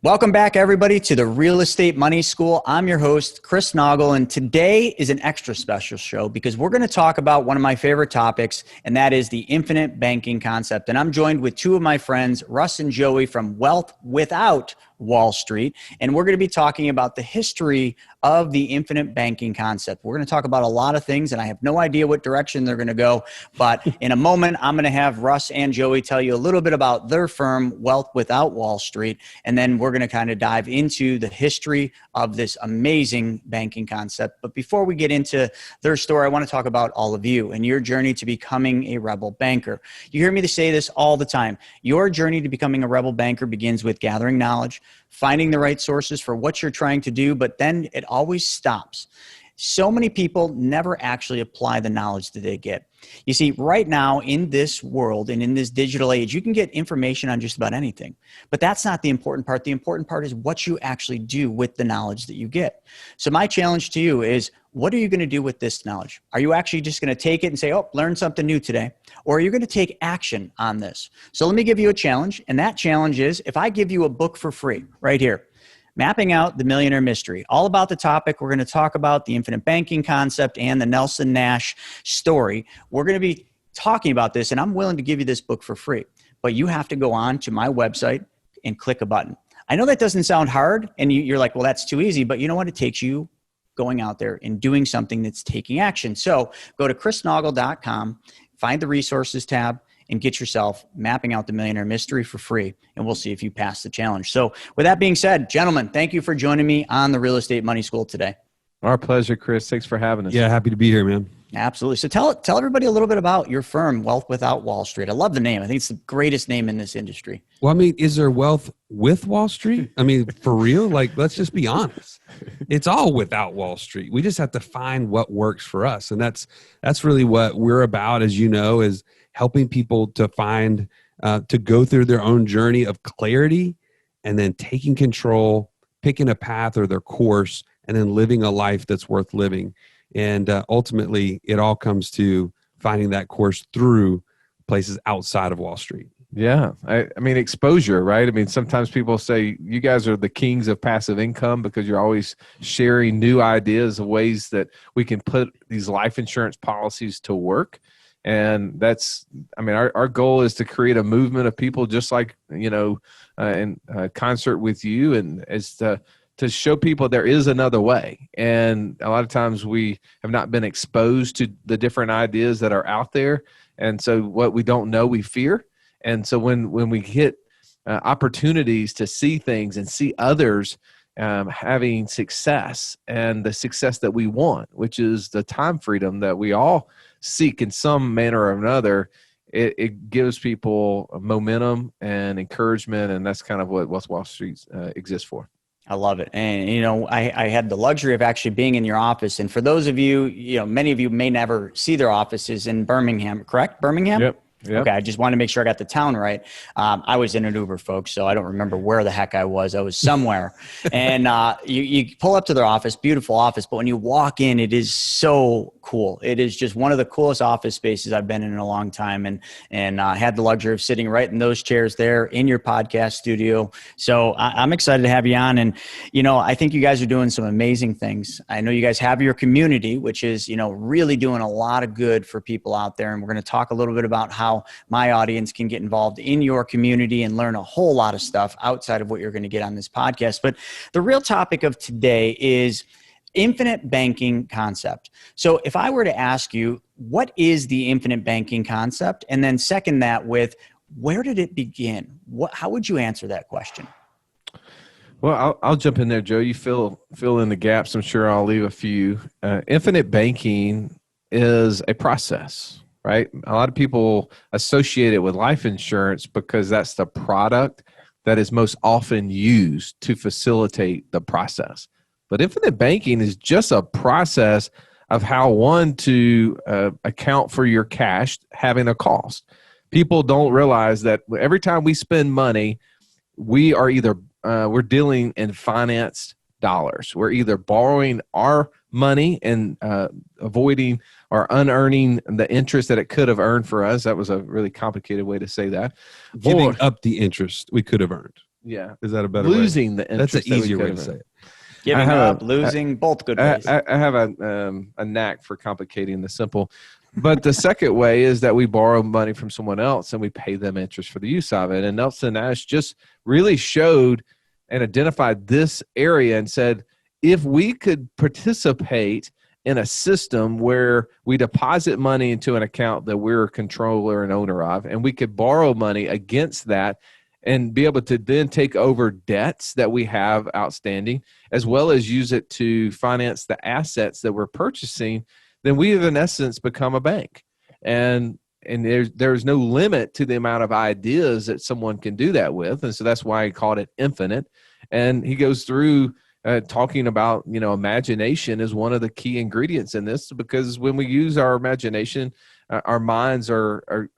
Welcome back, everybody, to the Real Estate Money School. I'm your host, Chris Noggle, and today is an extra special show because we're going to talk about one of my favorite topics, and that is the infinite banking concept. And I'm joined with two of my friends, Russ and Joey from Wealth Without Wall Street, and we're going to be talking about the history of the infinite banking concept. We're going to talk about a lot of things, and I have no idea what direction they're going to go, but in a moment, I'm going to have Russ and Joey tell you a little bit about their firm, Wealth Without Wall Street, and then we're going to kind of dive into the history of this amazing banking concept. But before we get into their story, I want to talk about all of you and your journey to becoming a rebel banker. You hear me say this all the time. Your journey to becoming a rebel banker begins with gathering knowledge, finding the right sources for what you're trying to do, but then it always stops. So many people never actually apply the knowledge that they get. You see, right now in this world and in this digital age, you can get information on just about anything, but that's not the important part. The important part is what you actually do with the knowledge that you get. So my challenge to you is, what are you going to do with this knowledge? Are you actually just going to take it and say, oh, learn something new today? Or are you going to take action on this? So let me give you a challenge. And that challenge is, if I give you a book for free right here, Mapping Out the Millionaire Mystery, all about the topic. We're going to talk about the infinite banking concept and the Nelson Nash story. We're going to be talking about this, and I'm willing to give you this book for free. But you have to go on to my website and click a button. I know that doesn't sound hard, and you're like, well, that's too easy. But you know what? It takes you going out there and doing something that's taking action. So go to chrisnoggle.com, find the resources tab, and get yourself Mapping Out the Millionaire Mystery for free, and we'll see if you pass the challenge. So with that being said, gentlemen, thank you for joining me on the Real Estate Money School today. Our pleasure, Chris. Thanks for having us. Yeah, happy to be here, man. Absolutely. So tell everybody a little bit about your firm, Wealth Without Wall Street. I love the name. I think it's the greatest name in this industry. Well, I mean, is there wealth with Wall Street? I mean, for real? Like, let's just be honest. It's all without Wall Street. We just have to find what works for us. And that's really what we're about, as you know, is helping people to find, to go through their own journey of clarity and then taking control, picking a path or their course, and then living a life that's worth living. And ultimately, it all comes to finding that course through places outside of Wall Street. Yeah. I mean, exposure, right? I mean, sometimes people say you guys are the kings of passive income because you're always sharing new ideas of ways that we can put these life insurance policies to work. And that's, I mean, our goal is to create a movement of people just like, in concert with you, and as to show people there is another way. And a lot of times we have not been exposed to the different ideas that are out there. And so what we don't know, we fear. And so when we get opportunities to see things and see others having success and the success that we want, which is the time freedom that we all seek in some manner or another, it gives people momentum and encouragement. And that's kind of what Wall Street exists for. I love it. And, I had the luxury of actually being in your office. And for those of you, many of you may never see their offices in Birmingham, correct? Birmingham? Yep. Okay, I just wanted to make sure I got the town right. I was in an Uber, folks, so I don't remember where the heck I was. I was somewhere. And you pull up to their office, beautiful office, but when you walk in, it is so cool. It is just one of the coolest office spaces I've been in a long time, and I had the luxury of sitting right in those chairs there in your podcast studio. So I'm excited to have you on, and I think you guys are doing some amazing things. I know you guys have your community, which is really doing a lot of good for people out there, and we're going to talk a little bit about how my audience can get involved in your community and learn a whole lot of stuff outside of what you're going to get on this podcast. But the real topic of today is infinite banking concept. So if I were to ask you, what is the infinite banking concept? And then second that with, where did it begin? How would you answer that question? Well, I'll jump in there, Joe. You fill in the gaps. I'm sure I'll leave a few. Infinite banking is a process, right? A lot of people associate it with life insurance because that's the product that is most often used to facilitate the process. But infinite banking is just a process of how to account for your cash having a cost. People don't realize that every time we spend money, we are either we're dealing in financed dollars. We're either borrowing our money and avoiding or unearning the interest that it could have earned for us. That was a really complicated way to say that. Giving up the interest we could have earned. Yeah. Is that a better Losing way? the That's an interest that we easier way could to have say it. Giving have up, losing, both good ways. I have a knack for complicating the simple. But the second way is that we borrow money from someone else and we pay them interest for the use of it. And Nelson Nash just really showed and identified this area and said, if we could participate in a system where we deposit money into an account that we're a controller and owner of, and we could borrow money against that and be able to then take over debts that we have outstanding, as well as use it to finance the assets that we're purchasing, then we have in essence become a bank. And there's no limit to the amount of ideas that someone can do that with. And so that's why he called it infinite. And he goes through talking about, imagination is one of the key ingredients in this, because when we use our imagination, our minds are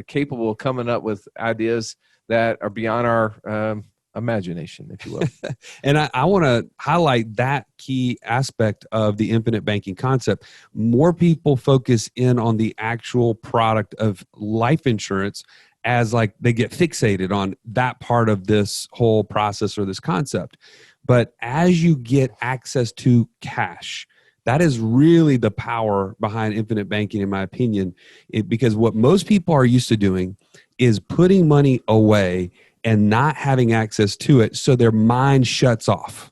capable of coming up with ideas that are beyond our imagination, if you will. And I want to highlight that key aspect of the infinite banking concept. More people focus in on the actual product of life insurance as like they get fixated on that part of this whole process or this concept. But as you get access to cash, that is really the power behind infinite banking, in my opinion, because what most people are used to doing is putting money away and not having access to it, so their mind shuts off.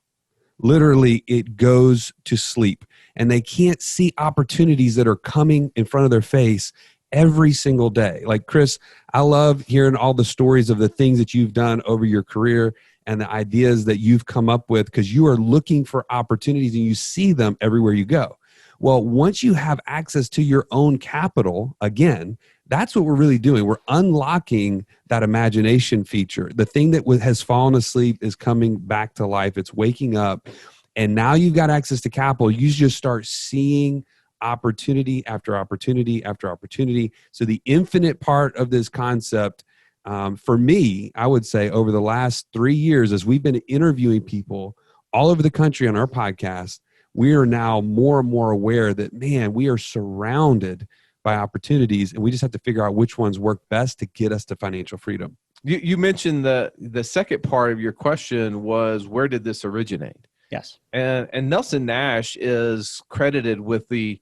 Literally, it goes to sleep, and they can't see opportunities that are coming in front of their face every single day. Like, Chris, I love hearing all the stories of the things that you've done over your career and the ideas that you've come up with, because you are looking for opportunities and you see them everywhere you go. Well, once you have access to your own capital, again, that's what we're really doing. We're unlocking that imagination feature. The thing that has fallen asleep is coming back to life. It's waking up. And now you've got access to capital. You just start seeing opportunity after opportunity after opportunity. So the infinite part of this concept, for me, I would say over the last 3 years, as we've been interviewing people all over the country on our podcast, we are now more and more aware that, man, we are surrounded by opportunities, and we just have to figure out which ones work best to get us to financial freedom. You mentioned the second part of your question was, where did this originate? Yes. And Nelson Nash is credited with the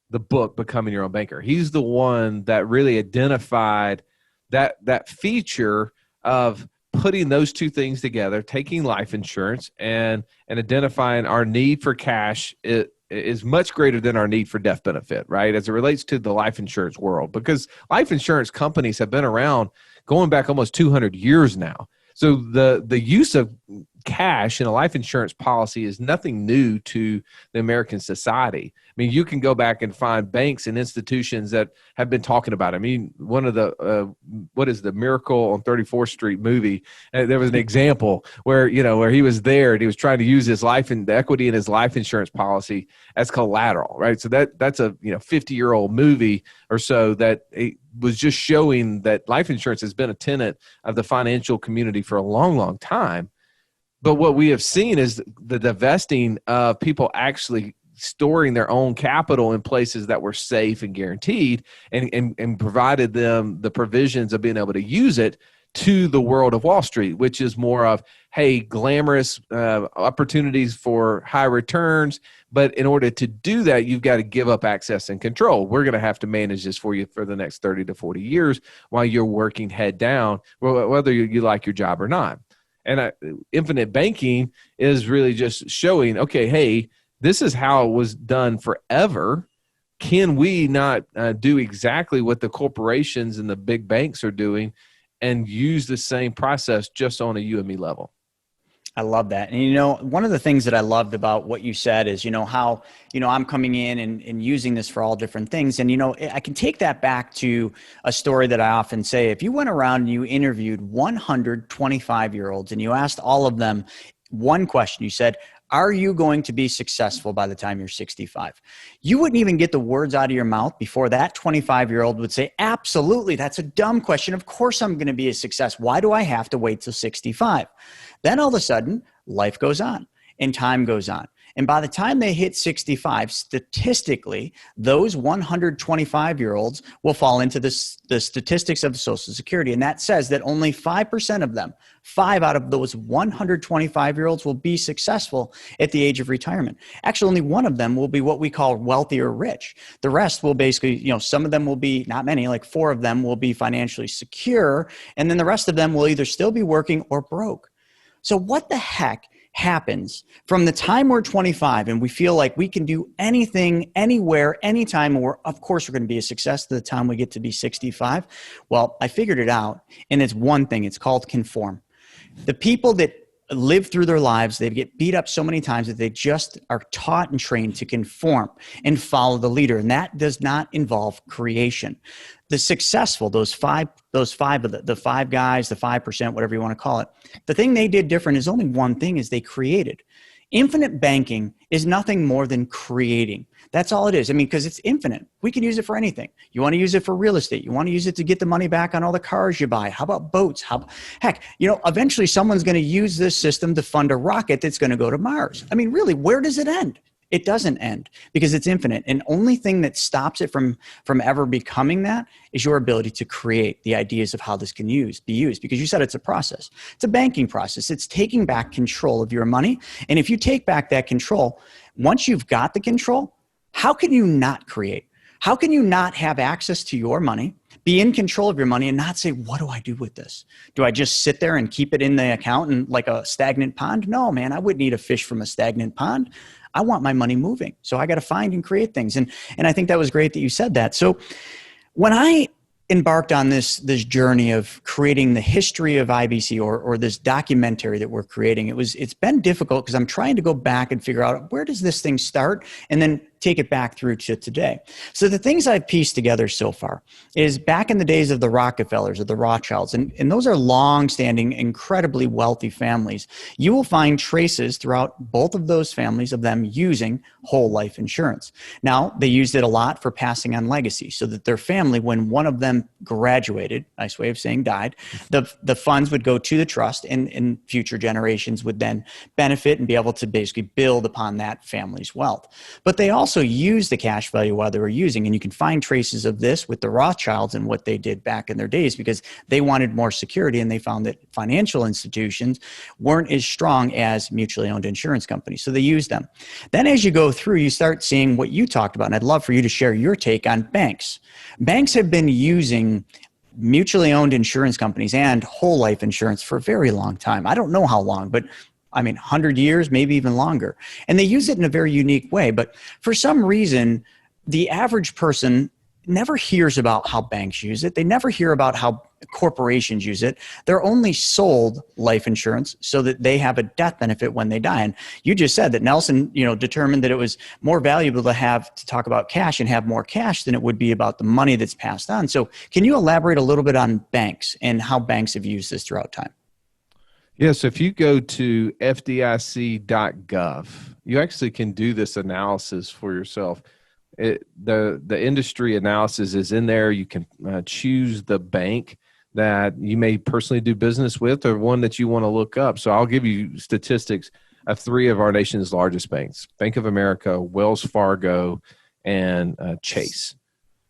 book, Becoming Your Own Banker. He's the one that really identified that feature of putting those two things together, taking life insurance and identifying our need for cash is much greater than our need for death benefit, right? As it relates to the life insurance world, because life insurance companies have been around going back almost 200 years now. So the use of cash in a life insurance policy is nothing new to the American society. I mean, you can go back and find banks and institutions that have been talking about it. I mean, one of the, what is the Miracle on 34th Street movie? There was an example where he was there and he was trying to use his the equity in his life insurance policy as collateral, right? So that's a 50-year-old movie or so that it was just showing that life insurance has been a tenet of the financial community for a long, long time. But what we have seen is the divesting of people actually storing their own capital in places that were safe and guaranteed and provided them the provisions of being able to use it to the world of Wall Street, which is more of, hey, glamorous opportunities for high returns. But in order to do that, you've got to give up access and control. We're going to have to manage this for you for the next 30 to 40 years while you're working head down, whether you like your job or not. And infinite banking is really just showing, okay, hey, this is how it was done forever. Can we not do exactly what the corporations and the big banks are doing and use the same process just on a you and me level? I love that. And, one of the things that I loved about what you said is, how, I'm coming in and using this for all different things. And, I can take that back to a story that I often say. If you went around and you interviewed 125-year-olds and you asked all of them one question, you said, are you going to be successful by the time you're 65? You wouldn't even get the words out of your mouth before that 25-year-old would say, absolutely, that's a dumb question. Of course I'm going to be a success. Why do I have to wait till 65? Then all of a sudden, life goes on. and time goes on. And by the time they hit 65, statistically, those 125-year-olds will fall into the statistics of Social Security. And that says that only 5% of them, 5 out of those 125-year-olds will be successful at the age of retirement. Actually, only one of them will be what we call wealthy or rich. The rest will basically, some of them will be, not many, like 4 of them will be financially secure. And then the rest of them will either still be working or broke. So what the heck happens from the time we're 25 and we feel like we can do anything, anywhere, anytime, and of course we're going to be a success to the time we get to be 65? Well, I figured it out, and it's one thing. It's called conform. The people that live through their lives, they get beat up so many times that they just are taught and trained to conform and follow the leader, and that does not involve creation. The successful, those five of the 5 guys, the 5%, whatever you want to call it, the thing they did different is only one thing: is they created. Infinite banking is nothing more than creating. That's all it is. I mean, because it's infinite. We can use it for anything. You want to use it for real estate. You want to use it to get the money back on all the cars you buy. How about boats? Heck, eventually someone's going to use this system to fund a rocket that's going to go to Mars. I mean, really, where does it end? It doesn't end, because it's infinite. And only thing that stops it from ever becoming that is your ability to create the ideas of how this can be used, because you said it's a process. It's a banking process. It's taking back control of your money. And if you take back that control, once you've got the control, how can you not create? How can you not have access to your money, be in control of your money, and not say, what do I do with this? Do I just sit there and keep it in the account and like a stagnant pond? No, man, I wouldn't eat a fish from a stagnant pond. I want my money moving. So I got to find and create things. And I think that was great that you said that. So when I embarked on this journey of creating the history of IBC or this documentary that we're creating, it's been difficult because I'm trying to go back and figure out, where does this thing start, and then take it back through to today. So the things I've pieced together so far is back in the days of the Rockefellers or the Rothschilds, and those are long-standing, incredibly wealthy families. You will find traces throughout both of those families of them using whole life insurance. Now, they used it a lot for passing on legacy, so that their family, when one of them graduated, nice way of saying died, the funds would go to the trust, and future generations would then benefit and be able to basically build upon that family's wealth. But they also use the cash value while they were using, and you can find traces of this with the Rothschilds and what they did back in their days, because they wanted more security, and they found that financial institutions weren't as strong as mutually owned insurance companies. So they used them. Then as you go through, you start seeing what you talked about, and I'd love for you to share your take on banks. Banks have been using mutually owned insurance companies and whole life insurance for a very long time. I don't know how long, but 100 years, maybe even longer. And they use it in a very unique way. But for some reason, the average person never hears about how banks use it. They never hear about how corporations use it. They're only sold life insurance so that they have a death benefit when they die. And you just said that Nelson, determined that it was more valuable to talk about cash and have more cash than it would be about the money that's passed on. So can you elaborate a little bit on banks and how banks have used this throughout time? Yes, if you go to fdic.gov, you actually can do this analysis for yourself. The industry analysis is in there. You can choose the bank that you may personally do business with, or one that you want to look up. So I'll give you statistics of 3 of our nation's largest banks: Bank of America, Wells Fargo, and Chase.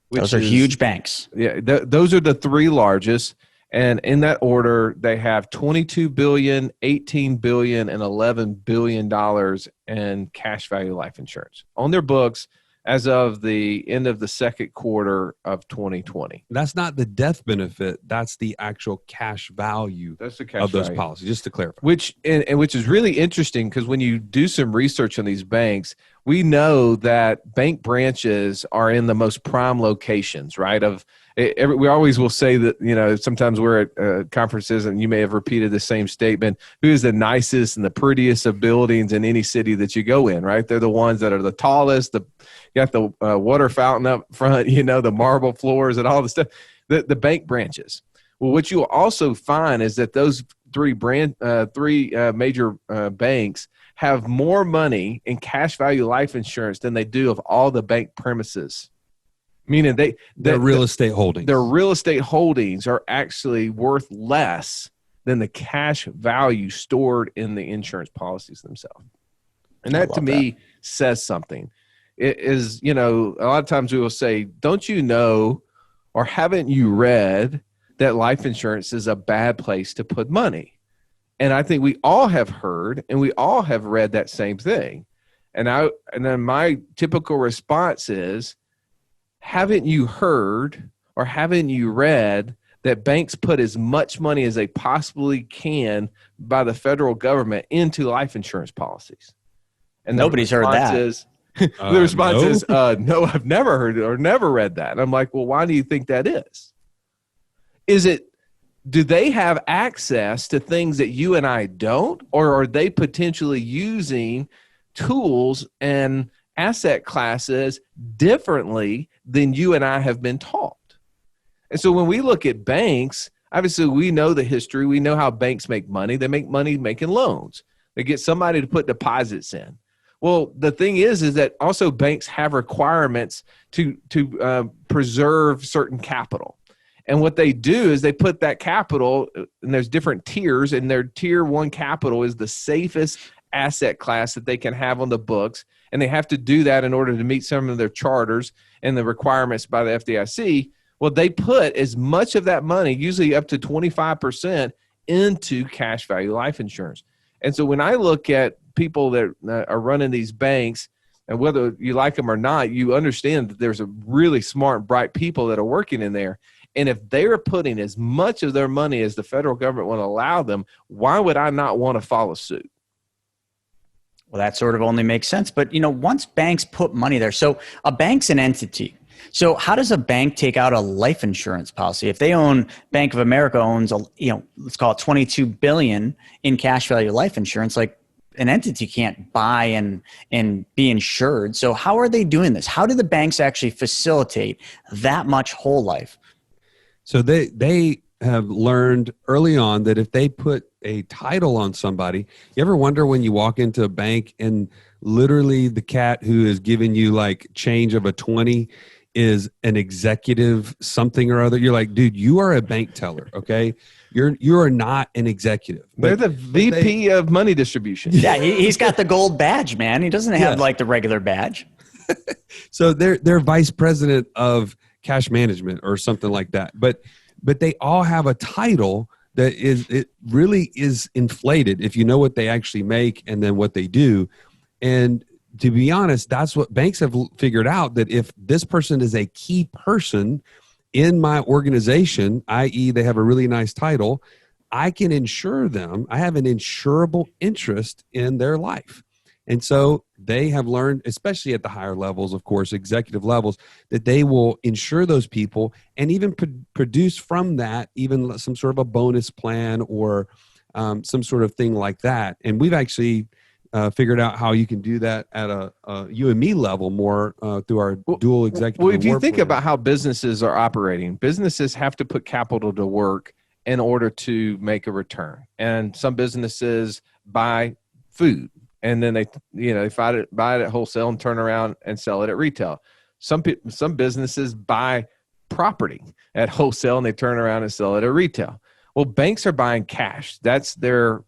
Those are huge banks. Yeah, those are the 3 largest. And in that order, they have $22 billion, $18 billion, and $11 billion in cash value life insurance on their books as of the end of the second quarter of 2020. That's not the death benefit. That's the actual cash value of those policies, just to clarify. Which is really interesting, because when you do some research on these banks, we know that bank branches are in the most prime locations, right? We always will say that, sometimes we're at conferences, and you may have repeated the same statement: who is the nicest and the prettiest of buildings in any city that you go in, right? They're the ones that are the tallest, you got the water fountain up front, the marble floors and all the stuff, the bank branches. Well, what you'll also find is that those 3 major banks have more money in cash value life insurance than they do of all the bank premises. Meaning their real estate holdings. Their real estate holdings are actually worth less than the cash value stored in the insurance policies themselves. And that to me says something. It is, a lot of times we will say, don't you know, or haven't you read that life insurance is a bad place to put money? And I think we all have heard and we all have read that same thing. And then my typical response is, haven't you heard or haven't you read that banks put as much money as they possibly can by the federal government into life insurance policies? And nobody's heard that. The response is, no, I've never heard it or never read that. And I'm like, well, why do you think that is? Do they have access to things that you and I don't, or are they potentially using tools and asset classes differently than you and I have been taught? And so when we look at banks, obviously we know the history. We know how banks make money. They make money making loans. They get somebody to put deposits in. Well, the thing is that also banks have requirements to preserve certain capital. And what they do is they put that capital, and there's different tiers, and their tier 1 capital is the safest asset class that they can have on the books. And they have to do that in order to meet some of their charters and the requirements by the FDIC. Well, they put as much of that money, usually up to 25%, into cash value life insurance. And so when I look at people that are running these banks, and whether you like them or not, you understand that there's a really smart, bright people that are working in there. And if they're putting as much of their money as the federal government will allow them, why would I not want to follow suit? Well, that sort of only makes sense. But, once banks put money there, so a bank's an entity. So how does a bank take out a life insurance policy? If they own, Bank of America owns, let's call it $22 billion in cash value life insurance, like an entity can't buy and be insured. So how are they doing this? How do the banks actually facilitate that much whole life? So they have learned early on that if they put a title on somebody, you ever wonder when you walk into a bank and literally the cat who is giving you like change of a 20 is an executive something or other? You're like, dude, you are a bank teller, okay? You are not an executive. They're the VP of money distribution. Yeah, he's got the gold badge, man. He doesn't have like the regular badge. So they're vice president of cash management or something like that. But they all have a title that it really is inflated if you know what they actually make and then what they do. And to be honest, that's what banks have figured out, that if this person is a key person in my organization, i.e. they have a really nice title, I can insure them. I have an insurable interest in their life. And so they have learned, especially at the higher levels, of course, executive levels, that they will insure those people and even produce from that even some sort of a bonus plan or some sort of thing like that. And we've actually figured out how you can do that at a you and me level more through our dual executive. Well, if you think about how businesses are operating, businesses have to put capital to work in order to make a return. And some businesses buy food, and then they buy it at wholesale and turn around and sell it at retail. Some businesses buy property at wholesale and they turn around and sell it at retail. Well, banks are buying cash. That's their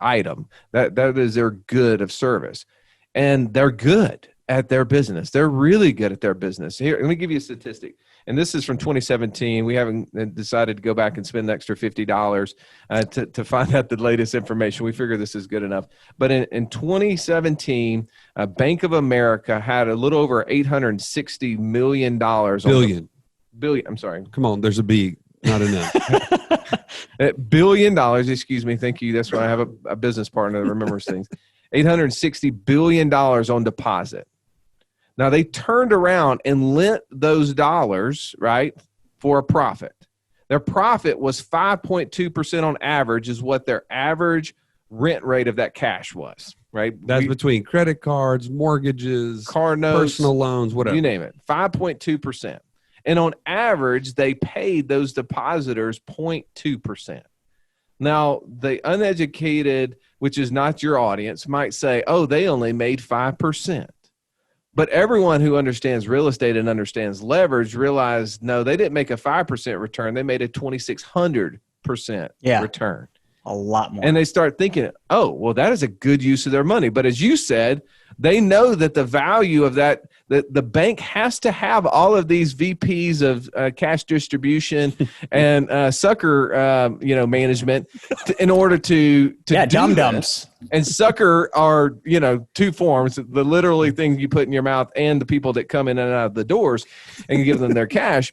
item. That is their good of service. And they're good at their business. They're really good at their business. Here, let me give you a statistic. And this is from 2017. We haven't decided to go back and spend the extra $50 to find out the latest information. We figure this is good enough. But in 2017, Bank of America had a little over $860 million. Billion. I'm sorry. Come on, there's a B, not an M. $1 billion, excuse me. Thank you. That's why I have a business partner that remembers things. $860 billion on deposit. Now, they turned around and lent those dollars, right, for a profit. Their profit was 5.2% on average is what their average rent rate of that cash was, right? That's between credit cards, mortgages, car notes, personal loans, whatever. You name it, 5.2%. And on average, they paid those depositors 0.2%. Now, the uneducated, which is not your audience, might say, oh, they only made 5%. But everyone who understands real estate and understands leverage realized, no, they didn't make a 5% return. They made a 2,600% return. A lot more. And they start thinking, oh, well, that is a good use of their money. But as you said, they know that the value of that, the bank has to have all of these VPs of cash distribution and sucker, management in order to dum-dums. And sucker are, two forms, the literally thing you put in your mouth and the people that come in and out of the doors and give them their cash.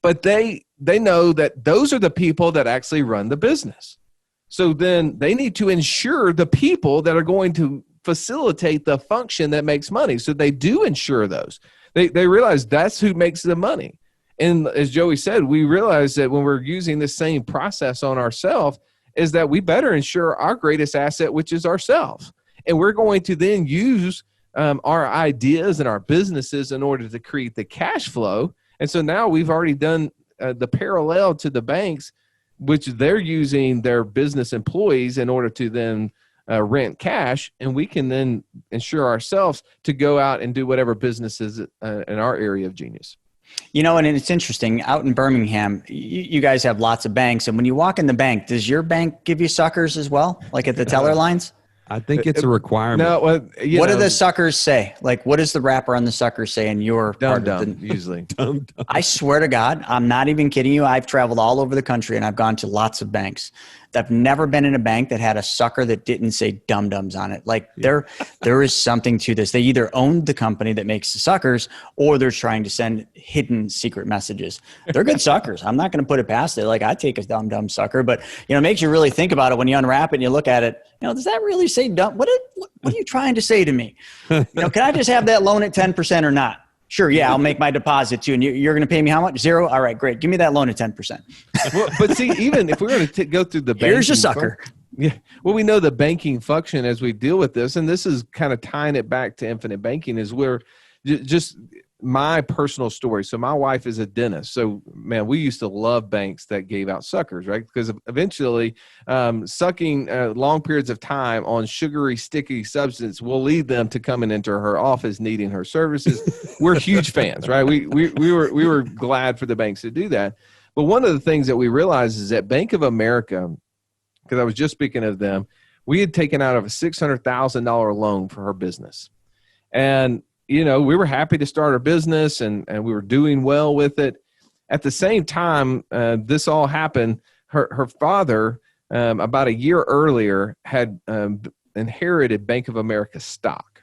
But they know that those are the people that actually run the business. So then they need to insure the people that are going to facilitate the function that makes money. So they do insure those. They realize that's who makes the money. And as Joey said, we realize that when we're using the same process on ourselves, is that we better insure our greatest asset, which is ourselves. And we're going to then use our ideas and our businesses in order to create the cash flow. And so now we've already done the parallel to the banks, which they're using their business employees in order to then rent cash, and we can then insure ourselves to go out and do whatever business is in our area of genius. And it's interesting. Out in Birmingham, you guys have lots of banks, and when you walk in the bank, does your bank give you suckers as well, like at the teller lines? I think it's a requirement. No, what do the suckers say? Like, what does the wrapper on the sucker say in your part of the, usually? Dumb. I swear to God, I'm not even kidding you. I've traveled all over the country and I've gone to lots of banks. I've never been in a bank that had a sucker that didn't say dum-dums on it. Like there is something to this. They either own the company that makes the suckers or they're trying to send hidden secret messages. They're good suckers. I'm not going to put it past it. Like I take a dum-dum sucker, but it makes you really think about it when you unwrap it and you look at it. Does that really say dumb? What are you trying to say to me? Can I just have that loan at 10% or not? Sure. Yeah. I'll make my deposit too. And you're going to pay me how much? 0. All right, great. Give me that loan at 10%. Well, but see, even if we're going to go through the banking, here's your sucker. Yeah. Well, we know the banking function as we deal with this, and this is kind of tying it back to infinite banking is where just my personal story. So my wife is a dentist. So man, we used to love banks that gave out suckers, right? Because eventually sucking long periods of time on sugary, sticky substance will lead them to coming into her office needing her services. We're huge fans, right? We were glad for the banks to do that. But one of the things that we realized is that Bank of America, because I was just speaking of them, we had taken out of a $600,000 loan for her business. And we were happy to start our business and we were doing well with it. At the same time, this all happened. Her father, about a year earlier, had inherited Bank of America stock.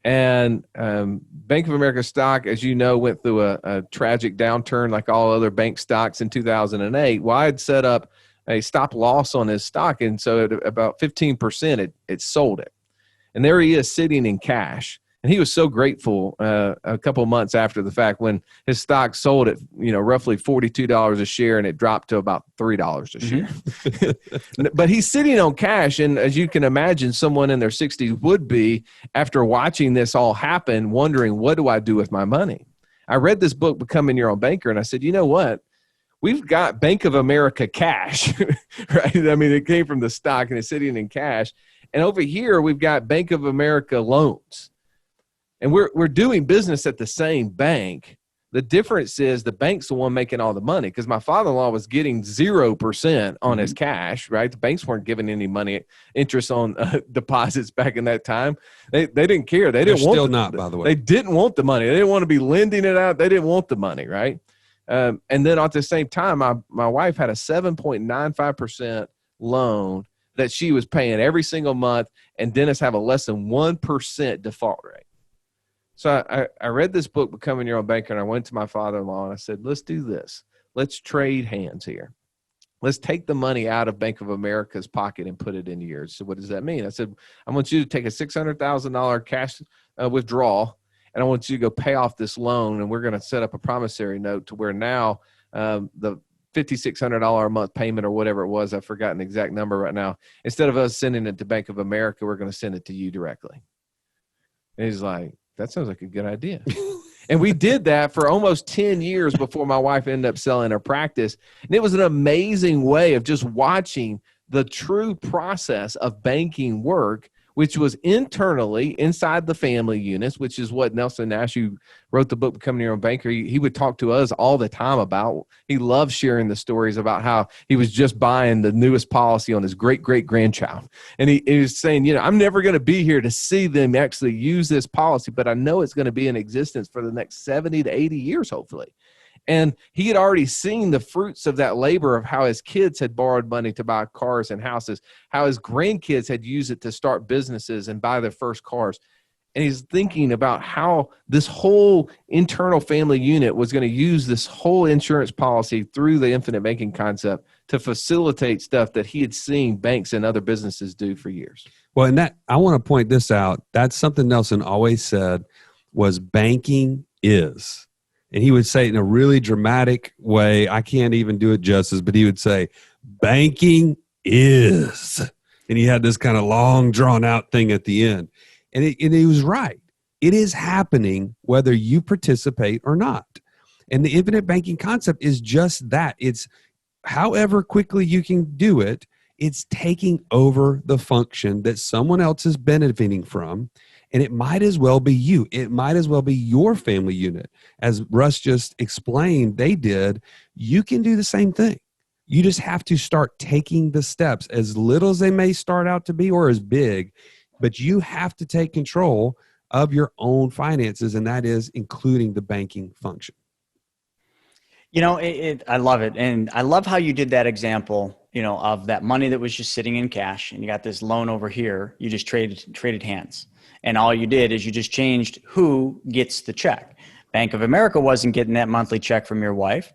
And Bank of America stock, as you know, went through a tragic downturn like all other bank stocks in 2008. Well, I had set up a stop loss on his stock. And so at about 15%, it sold it. And there he is sitting in cash. And he was so grateful a couple of months after the fact when his stock sold at roughly $42 a share and it dropped to about $3 a share. Mm-hmm. But he's sitting on cash, and as you can imagine, someone in their 60s would be after watching this all happen, wondering, what do I do with my money? I read this book, Becoming Your Own Banker, and I said, you know what? We've got Bank of America cash, right? I mean, it came from the stock and it's sitting in cash. And over here, we've got Bank of America loans. And we're doing business at the same bank. The difference is the bank's the one making all the money because my father-in-law was getting 0% on his cash, right? The banks weren't giving any money, interest on deposits back in that time. They didn't care. They didn't want still not, by the way. They didn't want the money. They didn't want to be lending it out. They didn't want the money, right? And then at the same time, my wife had a 7.95% loan that she was paying every single month, and dentists have a less than 1% default rate. So I read this book, Becoming Your Own Banker, and I went to my father-in-law and I said, let's do this. Let's trade hands here. Let's take the money out of Bank of America's pocket and put it into yours. So what does that mean? I said, I want you to take a $600,000 cash withdrawal, and I want you to go pay off this loan, and we're going to set up a promissory note to where now the $5,600 a month payment or whatever it was, I've forgotten the exact number right now, instead of us sending it to Bank of America, we're going to send it to you directly. And he's like, that sounds like a good idea. And we did that for almost 10 years before my wife ended up selling her practice. And it was an amazing way of just watching the true process of banking work which was internally inside the family units, which is what Nelson Nash, who wrote the book Becoming Your Own Banker, he would talk to us all the time about. He loved sharing the stories about how he was just buying the newest policy on his great-great-grandchild. And he was saying, I'm never going to be here to see them actually use this policy, but I know it's going to be in existence for the next 70 to 80 years, hopefully. And he had already seen the fruits of that labor of how his kids had borrowed money to buy cars and houses, how his grandkids had used it to start businesses and buy their first cars. And he's thinking about how this whole internal family unit was going to use this whole insurance policy through the infinite banking concept to facilitate stuff that he had seen banks and other businesses do for years. Well, and that I want to point this out. That's something Nelson always said was banking is. And he would say it in a really dramatic way. I can't even do it justice, but he would say, banking is. And he had this kind of long, drawn-out thing at the end. And he was right. It is happening whether you participate or not. And the infinite banking concept is just that. It's however quickly you can do it, it's taking over the function that someone else is benefiting from. And it might as well be you. It might as well be your family unit. As Russ just explained, they did. You can do the same thing. You just have to start taking the steps, as little as they may start out to be or as big, but you have to take control of your own finances, and that is including the banking function. I love it. And I love how you did that example, of that money that was just sitting in cash, and you got this loan over here. You just traded hands. And all you did is you just changed who gets the check. Bank of America wasn't getting that monthly check from your wife.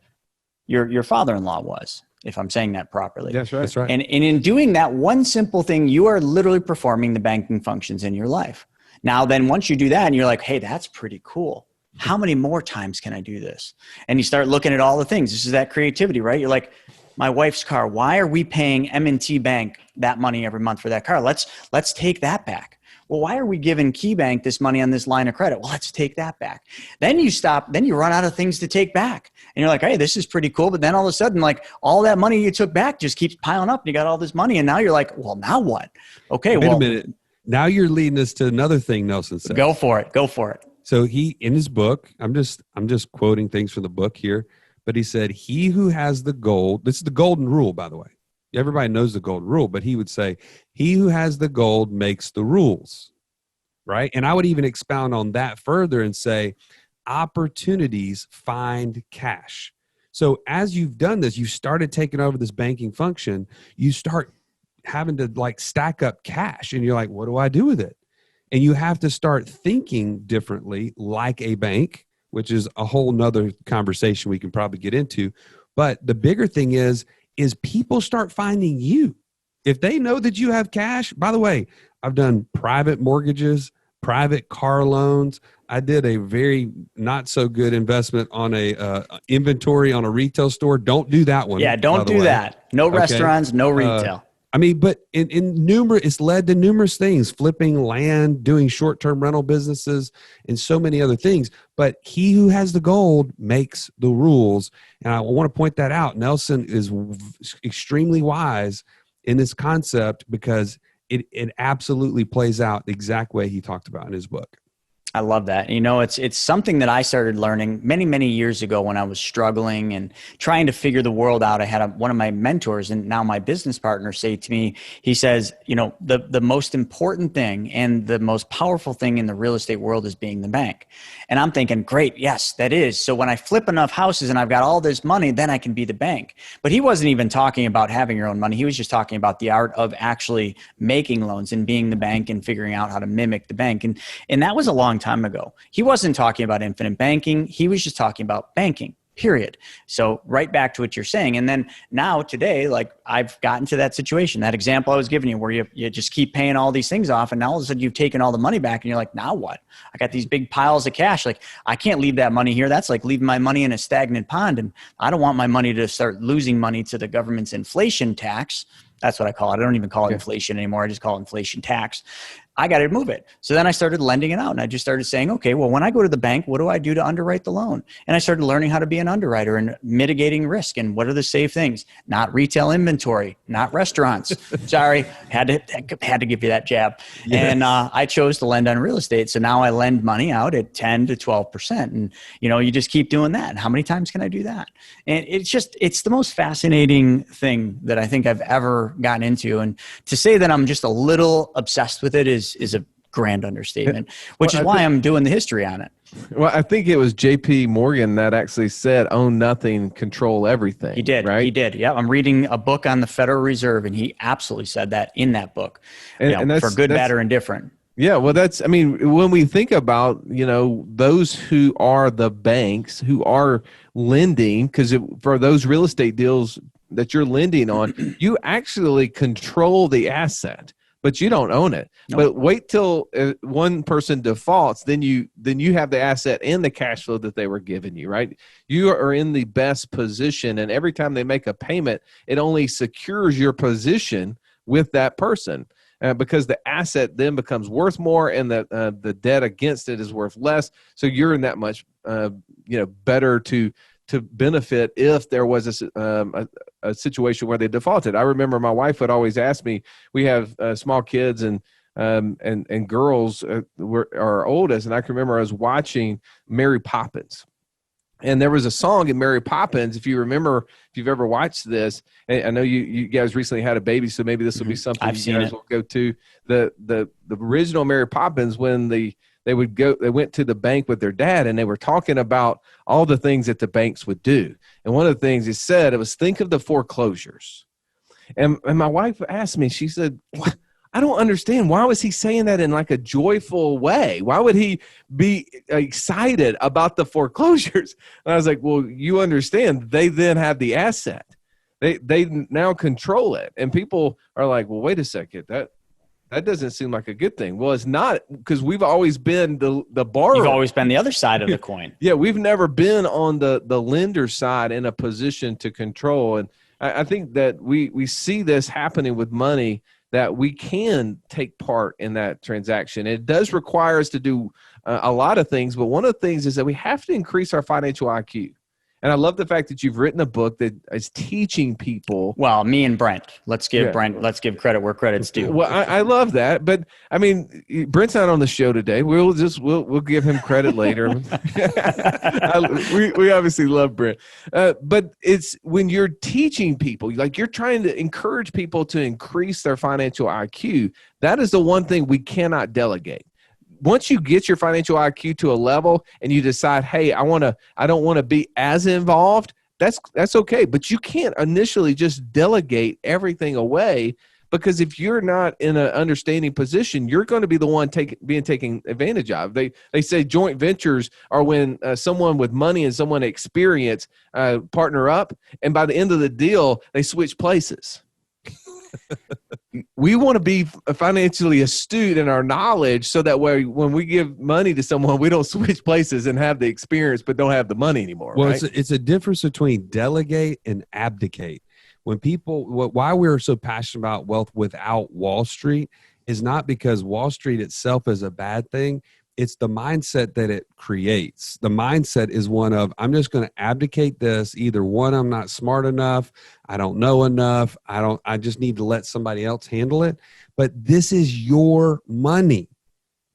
Your father-in-law was, if I'm saying that properly. That's right. That's right. And in doing that one simple thing, you are literally performing the banking functions in your life. Now, then once you do that and you're like, hey, that's pretty cool. How many more times can I do this? And you start looking at all the things. This is that creativity, right? You're like, my wife's car, why are we paying M&T Bank that money every month for that car? Let's take that back. Well, why are we giving KeyBank this money on this line of credit? Well, let's take that back. Then you run out of things to take back. And you're like, hey, this is pretty cool. But then all of a sudden, like all that money you took back just keeps piling up and you got all this money. And now you're like, well, now what? Okay, Wait a minute. Now you're leading us to another thing Nelson said. Go for it. So he, in his book, I'm just quoting things from the book here, but he said, he who has the gold, this is the golden rule, by the way. Everybody knows the golden rule, but he would say, he who has the gold makes the rules, right? And I would even expound on that further and say, opportunities find cash. So as you've done this, you started taking over this banking function, you start having to like stack up cash and you're like, what do I do with it? And you have to start thinking differently like a bank, which is a whole nother conversation we can probably get into. But the bigger thing is people start finding you. If they know that you have cash, by the way, I've done private mortgages, private car loans. I did a very not so good investment on a inventory on a retail store. Don't do that one. Yeah, don't do that. No restaurants, no retail. But in numerous, it's led to numerous things, flipping land, doing short-term rental businesses, and so many other things. But he who has the gold makes the rules. And I want to point that out. Nelson is extremely wise in this concept because it absolutely plays out the exact way he talked about in his book. I love that. It's something that I started learning many, many years ago when I was struggling and trying to figure the world out. I had one of my mentors and now my business partner say to me, he says, the most important thing and the most powerful thing in the real estate world is being the bank. And I'm thinking, great, yes, that is. So when I flip enough houses and I've got all this money, then I can be the bank. But he wasn't even talking about having your own money. He was just talking about the art of actually making loans and being the bank and figuring out how to mimic the bank. And that was a long time ago. He wasn't talking about infinite banking. He was just talking about banking, period. So right back to what you're saying. And then now today, like I've gotten to that situation, that example I was giving you where you just keep paying all these things off. And now all of a sudden you've taken all the money back and you're like, now what? I got these big piles of cash. Like I can't leave that money here. That's like leaving my money in a stagnant pond. And I don't want my money to start losing money to the government's inflation tax. That's what I call it. I don't even call it inflation anymore. I just call it inflation tax. I got to move it. So then I started lending it out, and I just started saying, okay, well, when I go to the bank, what do I do to underwrite the loan? And I started learning how to be an underwriter and mitigating risk. And what are the safe things? Not retail inventory, not restaurants. Sorry, had to give you that jab. Yes. And I chose to lend on real estate. So now I lend money out at 10 to 12%. And, you just keep doing that. And how many times can I do that? And it's the most fascinating thing that I think I've ever gotten into. And to say that I'm just a little obsessed with it is a grand understatement, which is why I'm doing the history on it. Well, I think it was J.P. Morgan that actually said, own nothing, control everything. He did. Right? He did. Yeah. I'm reading a book on the Federal Reserve, and he absolutely said that in that book, and that's, for good, bad, or indifferent. Yeah. Well, when we think about, those who are the banks who are lending, because for those real estate deals that you're lending on, you actually control the asset, but you don't own it. Nope. But wait till one person defaults, then you have the asset and the cash flow that they were giving you, right? You are in the best position, and every time they make a payment, it only secures your position with that person. Because the asset then becomes worth more, and the debt against it is worth less. So you're in that much, better to benefit if there was a situation where they defaulted. I remember my wife would always ask me. We have small kids and girls are our oldest, and I can remember I was watching Mary Poppins. And there was a song in Mary Poppins, if you remember, if you've ever watched this. I know you guys recently had a baby, so maybe this will be something you guys will go to. The original Mary Poppins, when they went to the bank with their dad, and they were talking about all the things that the banks would do. And one of the things he said, it was, think of the foreclosures. And my wife asked me, she said, I don't understand. Why was he saying that in like a joyful way? Why would he be excited about the foreclosures? And I was like, well, you understand, they then have the asset. They now control it. And people are like, well, wait a second, that doesn't seem like a good thing. Well, it's not, because we've always been the borrower. You've always been the other side of the coin. Yeah, we've never been on the lender side in a position to control. And I think that we see this happening with money, that we can take part in that transaction. It does require us to do a lot of things, but one of the things is that we have to increase our financial IQ. And I love the fact that you've written a book that is teaching people. Well, me and Brent. Let's give credit where credit's due. Well, I love that, but I mean, Brent's not on the show today. We'll give him credit later. we obviously love Brent, but it's when you're teaching people, like you're trying to encourage people to increase their financial IQ. That is the one thing we cannot delegate. Once you get your financial IQ to a level and you decide, hey, I don't want to be as involved, that's okay. But you can't initially just delegate everything away, because if you're not in an understanding position, you're going to be the one being taken advantage of. They say joint ventures are when someone with money and someone experience partner up, and by the end of the deal, they switch places. We want to be financially astute in our knowledge, so that way when we give money to someone, we don't switch places and have the experience but don't have the money anymore. Well, right? it's a difference between delegate and abdicate. When people, why we're so passionate about wealth without Wall Street is not because Wall Street itself is a bad thing. It's the mindset that it creates. The mindset is one of, I'm just going to abdicate this. Either one, I'm not smart enough. I don't know enough. I just need to let somebody else handle it. But this is your money.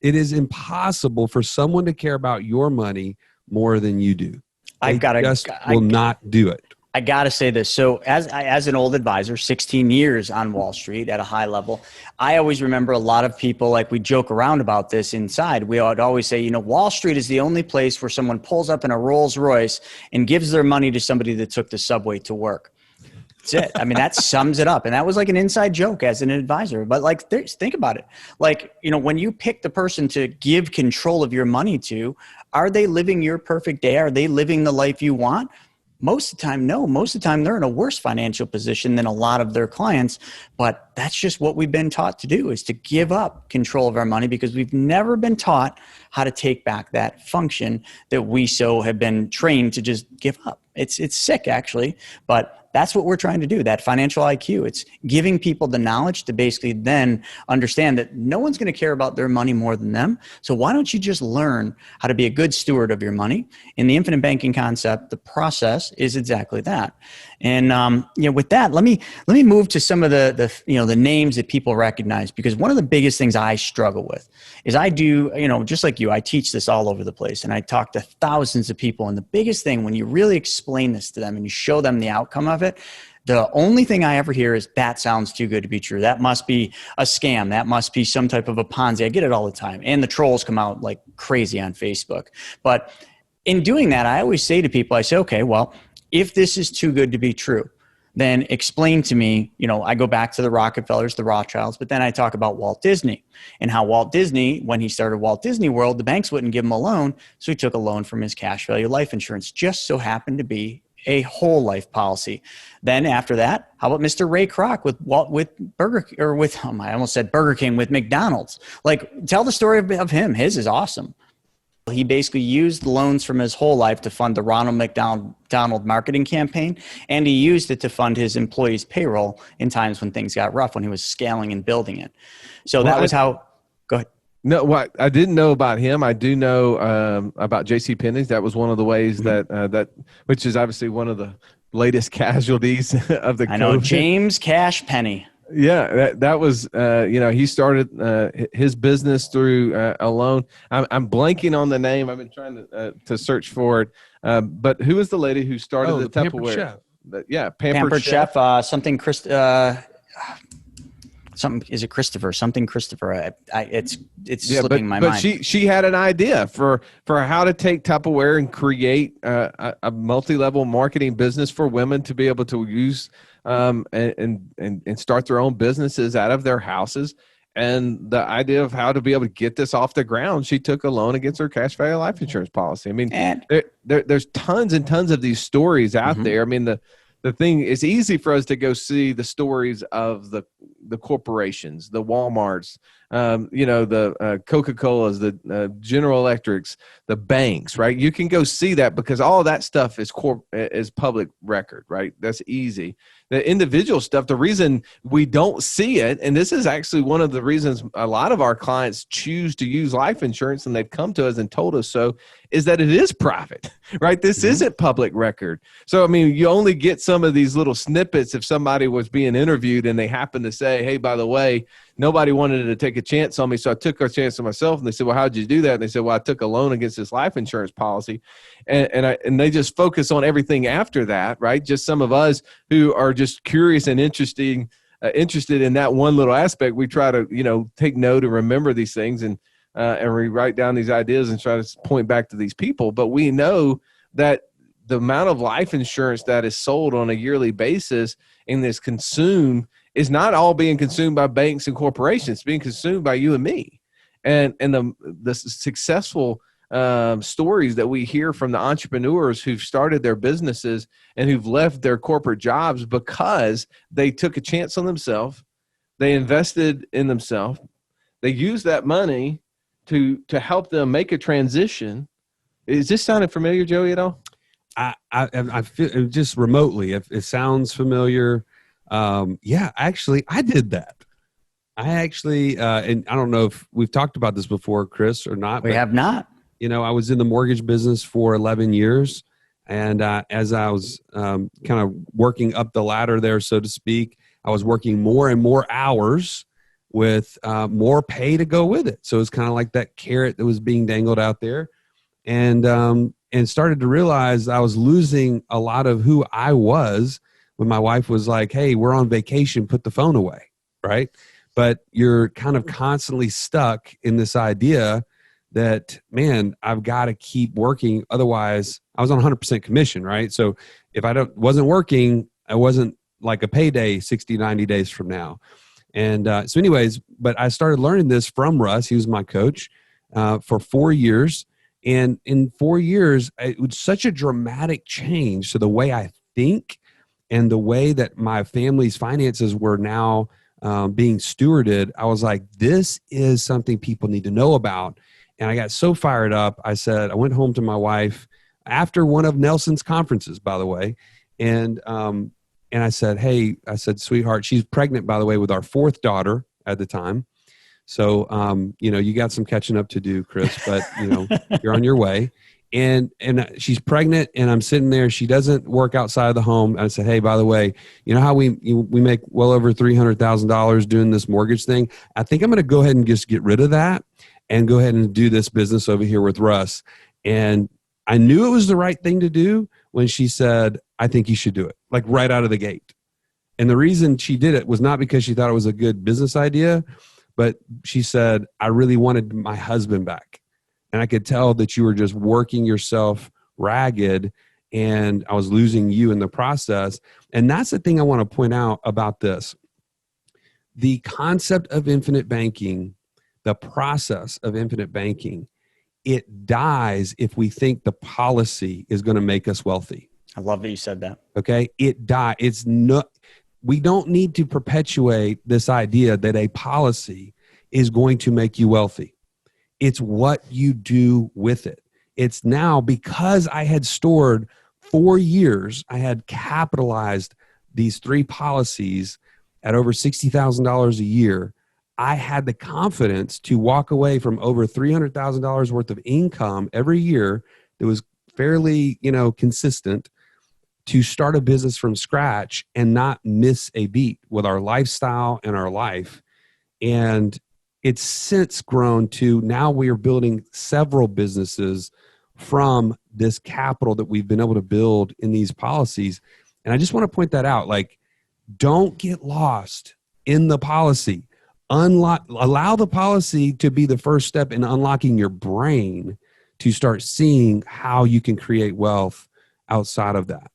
It is impossible for someone to care about your money more than you do. They will not do it. I got to say this. So as an old advisor, 16 years on Wall Street at a high level, I always remember a lot of people, like we joke around about this inside. We would always say, Wall Street is the only place where someone pulls up in a Rolls Royce and gives their money to somebody that took the subway to work. That's it. I mean, that sums it up. And that was like an inside joke as an advisor. But like, think about it. Like, when you pick the person to give control of your money to, are they living your perfect day? Are they living the life you want? Most of the time, no. Most of the time, they're in a worse financial position than a lot of their clients. But that's just what we've been taught to do, is to give up control of our money, because we've never been taught how to take back that function that we so have been trained to just give up. It's sick, actually. But that's what we're trying to do, that financial IQ. It's giving people the knowledge to basically then understand that no one's going to care about their money more than them. So why don't you just learn how to be a good steward of your money? In the infinite banking concept, the process is exactly that. And with that, let me move to some of the names that people recognize, because one of the biggest things I struggle with is I do, just like you, I teach this all over the place and I talk to thousands of people. And the biggest thing, when you really explain this to them and you show them the outcome of it, the only thing I ever hear is, that sounds too good to be true. That must be a scam. That must be some type of a Ponzi. I get it all the time. And the trolls come out like crazy on Facebook. But in doing that, I always say to people, I say, okay, well, if this is too good to be true, then explain to me, I go back to the Rockefellers, the Rothschilds, but then I talk about Walt Disney and how Walt Disney, when he started Walt Disney World, the banks wouldn't give him a loan. So he took a loan from his cash value life insurance, just so happened to be a whole life policy. Then after that, how about Mr. Ray Kroc with I almost said Burger King, with McDonald's? Like, tell the story of him. His is awesome. He basically used loans from his whole life to fund the Ronald McDonald marketing campaign, and he used it to fund his employees' payroll in times when things got rough, when he was scaling and building it. So that was how. Go ahead. No, what I didn't know about him, I do know about J.C. Penney's. That was one of the ways that which is obviously one of the latest casualties of the. I know, COVID. James Cash Penney. Yeah, that was, he started his business through a loan. I'm blanking on the name. I've been trying to search for it. But who was the lady who started the Tupperware? Chef. Pampered Chef. Is it Christopher? Something Christopher. It's slipping my mind. But she had an idea for how to take Tupperware and create a multi-level marketing business for women to be able to use and start their own businesses out of their houses. And the idea of how to be able to get this off the ground, she took a loan against her cash value life insurance policy. I mean, there's tons and tons of these stories out there. I mean, the thing, it's easy for us to go see the stories of the corporations, the Walmarts, the Coca-Colas, the General Electrics, the banks, right? You can go see that because all of that stuff is public record, right? That's easy. The individual stuff, the reason we don't see it, and this is actually one of the reasons a lot of our clients choose to use life insurance, and they've come to us and told us so, is that it is private, right? This isn't public record. So, I mean, you only get some of these little snippets if somebody was being interviewed and they happen to say, hey, by the way, nobody wanted to take a chance on me, so I took a chance on myself. And they said, well, how'd you do that? And they said, well, I took a loan against this life insurance policy. And they just focus on everything after that, right? Just some of us who are just curious and interested in that one little aspect, we try to, take note and remember these things and we write down these ideas and try to point back to these people. But we know that the amount of life insurance that is sold on a yearly basis and is consumed is not all being consumed by banks and corporations. It's being consumed by you and me. And the successful stories that we hear from the entrepreneurs who've started their businesses and who've left their corporate jobs because they took a chance on themselves, they invested in themselves, they used that money to help them make a transition. Is this sounding familiar, Joey, at all? I feel just remotely. If it sounds familiar, actually, I did that. I actually, and I don't know if we've talked about this before, Chris, or not. We have not. I was in the mortgage business for 11 years. And as I was kind of working up the ladder there, so to speak, I was working more and more hours with more pay to go with it. So it's kind of like that carrot that was being dangled out there. And started to realize I was losing a lot of who I was when my wife was like, hey, we're on vacation, put the phone away, right? But you're kind of constantly stuck in this idea that, man, I've got to keep working. Otherwise, I was on 100% commission, right? So if I wasn't working, I wasn't like a payday 60, 90 days from now. And so anyways, but I started learning this from Russ. He was my coach for 4 years. And in 4 years, it was such a dramatic change to the way I think and the way that my family's finances were now being stewarded. I was like, this is something people need to know about. And I got so fired up. I went home to my wife after one of Nelson's conferences, by the way. And And I said, hey, sweetheart, she's pregnant, by the way, with our fourth daughter at the time. So, you got some catching up to do, Chris, but you're on your way. And she's pregnant, and I'm sitting there. She doesn't work outside of the home. And I said, hey, by the way, you know how we make well over $300,000 doing this mortgage thing? I think I'm going to go ahead and just get rid of that and go ahead and do this business over here with Russ. And I knew it was the right thing to do when she said, I think you should do it, like right out of the gate. And the reason she did it was not because she thought it was a good business idea, but she said, I really wanted my husband back. And I could tell that you were just working yourself ragged, and I was losing you in the process. And that's the thing I want to point out about this. The concept of infinite banking, the process of infinite banking, it dies if we think the policy is going to make us wealthy. I love that you said that. Okay. It dies. It's not, we don't need to perpetuate this idea that a policy is going to make you wealthy. It's what you do with it. It's now, because I had stored 4 years, I had capitalized these 3 policies at over $60,000 a year. I had the confidence to walk away from over $300,000 worth of income every year that was fairly, consistent, to start a business from scratch and not miss a beat with our lifestyle and our life. And it's since grown to now we are building several businesses from this capital that we've been able to build in these policies. And I just want to point that out. Like, don't get lost in the policy. Allow the policy to be the first step in unlocking your brain to start seeing how you can create wealth outside of that.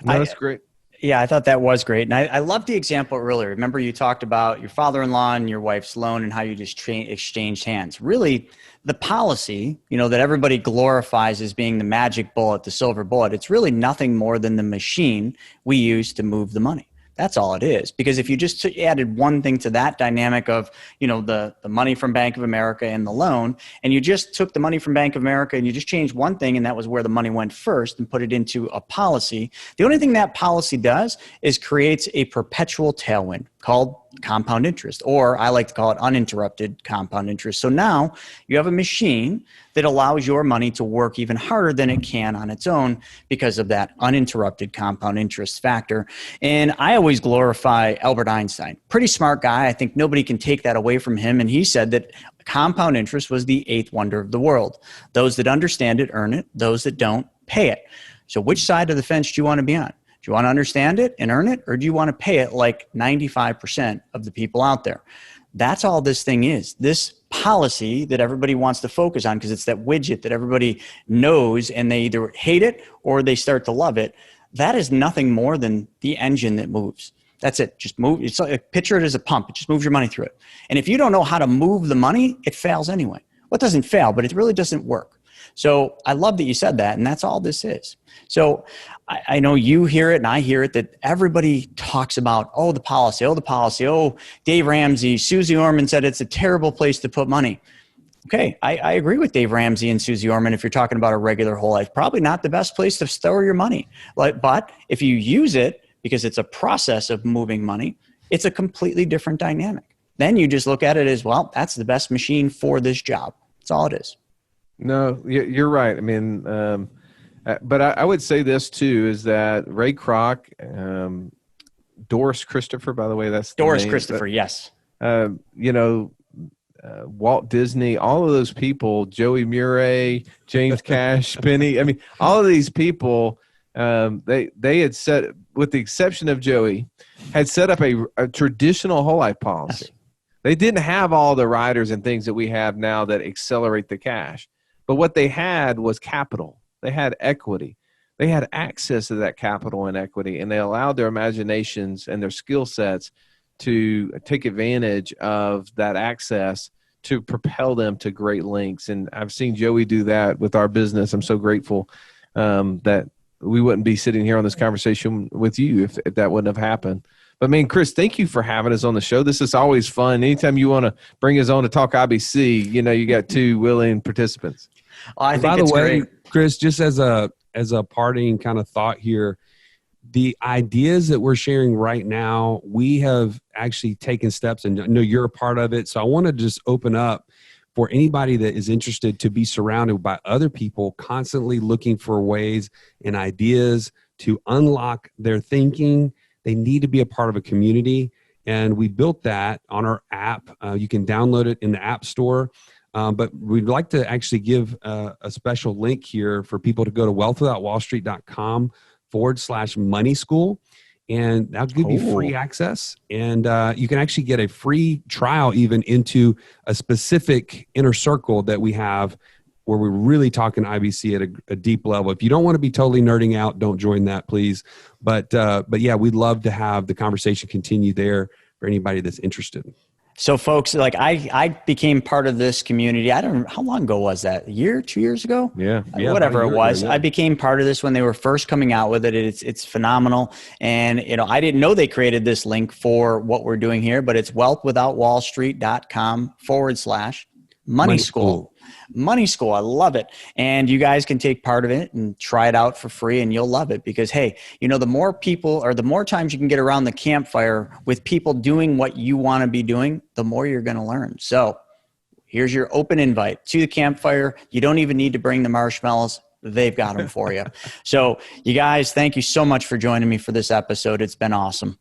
No, that's great. Yeah, I thought that was great. And I love the example earlier. Remember, you talked about your father-in-law and your wife's loan and how you just exchanged hands. Really, the policy, that everybody glorifies as being the magic bullet, the silver bullet, it's really nothing more than the machine we use to move the money. That's all it is. Because if you just added one thing to that dynamic of, the money from Bank of America and the loan, and you just took the money from Bank of America and you just changed one thing, and that was where the money went first, and put it into a policy, the only thing that policy does is creates a perpetual tailwind called compound interest, or I like to call it uninterrupted compound interest. So now you have a machine that allows your money to work even harder than it can on its own because of that uninterrupted compound interest factor. And I always glorify Albert Einstein. Pretty smart guy. I think nobody can take that away from him. And he said that compound interest was the 8th wonder of the world. Those that understand it earn it. Those that don't, pay it. So which side of the fence do you want to be on? Do you want to understand it and earn it, or do you want to pay it like 95% of the people out there? That's all this thing is. This policy that everybody wants to focus on, because it's that widget that everybody knows and they either hate it or they start to love it. That is nothing more than the engine that moves. That's it. Just move. It's like, picture it as a pump. It just moves your money through it. And if you don't know how to move the money, it fails anyway. Well, it doesn't fail, but it really doesn't work. So I love that you said that, and that's all this is. So I know you hear it and I hear it, that everybody talks about, the policy, Dave Ramsey, Susie Orman said it's a terrible place to put money. Okay, I agree with Dave Ramsey and Susie Orman if you're talking about a regular whole life. Probably not the best place to store your money. But if you use it, because it's a process of moving money, it's a completely different dynamic. Then you just look at it as, well, that's the best machine for this job. That's all it is. No, you're right. I mean, but I would say this too, is that Ray Kroc, Doris Christopher, by the way, that's Doris name, Christopher. but, yes. Walt Disney, all of those people, Joey Mure, James Cash, Penny. I mean, all of these people, they had set, with the exception of Joey, had set up a traditional whole life policy. Yes. They didn't have all the riders and things that we have now that accelerate the cash. But what they had was capital. They had equity. They had access to that capital and equity, and they allowed their imaginations and their skill sets to take advantage of that access to propel them to great lengths. And I've seen Joey do that with our business. I'm so grateful that we wouldn't be sitting here on this conversation with you if that wouldn't have happened. But, man, Chris, thank you for having us on the show. This is always fun. Anytime you want to bring us on to talk IBC, you got 2 willing participants. I think by the way, great. Chris, just as a parting kind of thought here, the ideas that we're sharing right now, we have actually taken steps, and I know you're a part of it. So I want to just open up for anybody that is interested to be surrounded by other people constantly looking for ways and ideas to unlock their thinking. They need to be a part of a community. And we built that on our app. You can download it in the App Store. But we'd like to actually give a special link here for people to go to wealthwithoutwallstreet.com/money school. And that'll give you free access. And you can actually get a free trial even into a specific inner circle that we have where we're really talking IBC at a deep level. If you don't want to be totally nerding out, don't join that, please. But yeah, we'd love to have the conversation continue there for anybody that's interested. So folks, like I became part of this community. I don't know, how long ago was that? A year, 2 years ago? Yeah. Whatever it was. I became part of this when they were first coming out with it. It's phenomenal. And, I didn't know they created this link for what we're doing here, but it's wealthwithoutwallstreet.com/money school. Money School. I love it. And you guys can take part of it and try it out for free, and you'll love it because, hey, the more people or the more times you can get around the campfire with people doing what you want to be doing, the more you're going to learn. So here's your open invite to the campfire. You don't even need to bring the marshmallows. They've got them for you. So you guys, thank you so much for joining me for this episode. It's been awesome.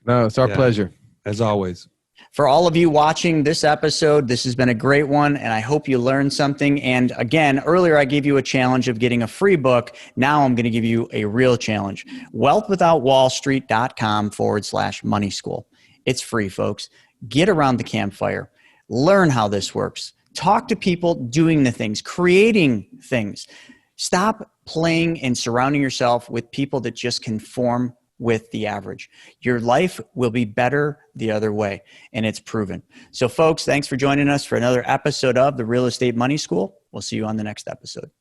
No, it's our pleasure. As always. For all of you watching this episode, this has been a great one, and I hope you learned something. And again, earlier I gave you a challenge of getting a free book. Now I'm going to give you a real challenge. wealthwithoutwallstreet.com/money school. It's free, folks. Get around the campfire. Learn how this works. Talk to people doing the things, creating things. Stop playing and surrounding yourself with people that just conform with the average. Your life will be better the other way, and it's proven. So folks, thanks for joining us for another episode of the Real Estate Money School. We'll see you on the next episode.